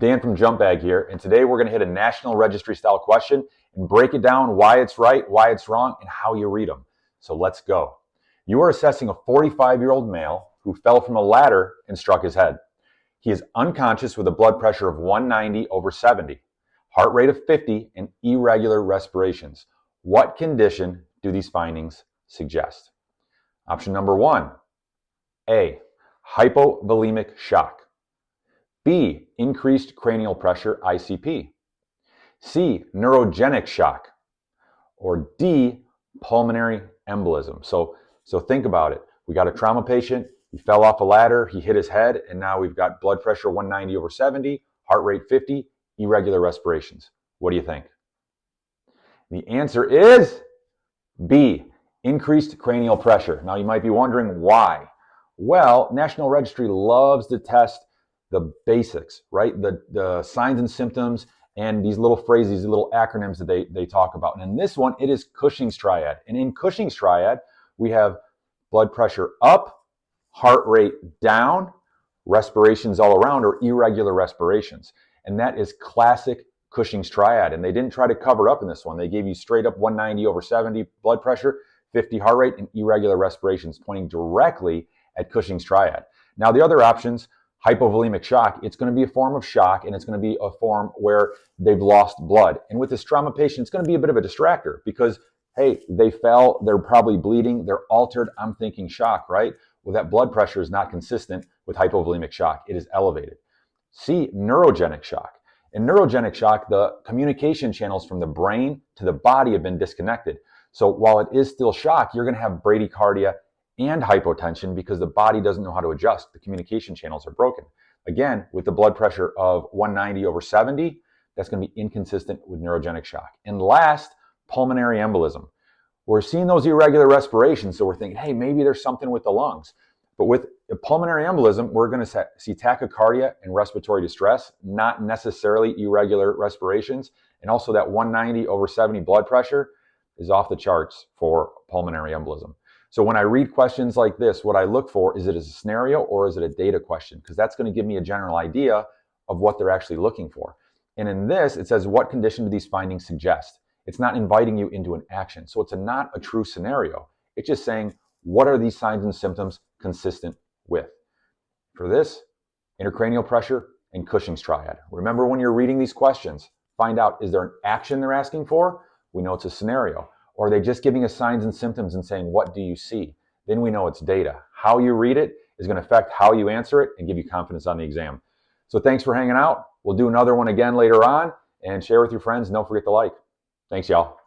Dan from Jump Bag here, and today we're going to hit a National Registry style question and break it down why it's right, why it's wrong, and how you read them. So let's go. You are assessing a 45-year-old male who fell from a ladder and struck his head. He is unconscious with a blood pressure of 190/70, heart rate of 50, and irregular respirations. What condition do these findings suggest? Option number 1, A, hypovolemic shock. B, increased cranial pressure, ICP. C, neurogenic shock. Or D, pulmonary embolism. So think about it. We got a trauma patient, he fell off a ladder, he hit his head, and now we've got blood pressure 190/70, heart rate 50, irregular respirations. What do you think? The answer is B, increased cranial pressure. Now you might be wondering why. Well, National Registry loves to test the basics, right? The signs and symptoms and these little phrases, these little acronyms that they talk about. And in this one, it is Cushing's triad. And in Cushing's triad, we have blood pressure up, heart rate down, respirations all around, or irregular respirations. And that is classic Cushing's triad. And they didn't try to cover up in this one. They gave you straight up 190/70 blood pressure, 50 heart rate, and irregular respirations, pointing directly at Cushing's triad. Now, the other options, hypovolemic shock, it's going to be a form of shock, and it's going to be a form where they've lost blood. And with this trauma patient, it's going to be a bit of a distractor because, hey, they fell, they're probably bleeding, they're altered, I'm thinking shock, right? Well, that blood pressure is not consistent with hypovolemic shock. It is elevated. C, neurogenic shock. In neurogenic shock, the communication channels from the brain to the body have been disconnected. So while it is still shock, you're going to have bradycardia and hypotension because the body doesn't know how to adjust. The communication channels are broken. Again, with the blood pressure of 190/70, that's going to be inconsistent with neurogenic shock. And last, pulmonary embolism. We're seeing those irregular respirations, so we're thinking, hey, maybe there's something with the lungs. But with a pulmonary embolism, we're going to see tachycardia and respiratory distress, not necessarily irregular respirations. And also that 190/70 blood pressure is off the charts for pulmonary embolism. So when I read questions like this, what I look for is it a scenario or is it a data question? Because that's going to give me a general idea of what they're actually looking for. And in this, it says, what condition do these findings suggest? It's not inviting you into an action. So it's not a true scenario. It's just saying, what are these signs and symptoms consistent with? For this, intracranial pressure and Cushing's triad. Remember, when you're reading these questions, find out, is there an action they're asking for? We know it's a scenario. Or are they just giving us signs and symptoms and saying, what do you see? Then we know it's data. How you read it is going to affect how you answer it and give you confidence on the exam. So thanks for hanging out. We'll do another one again later on, and share with your friends, and don't forget to like. Thanks, y'all.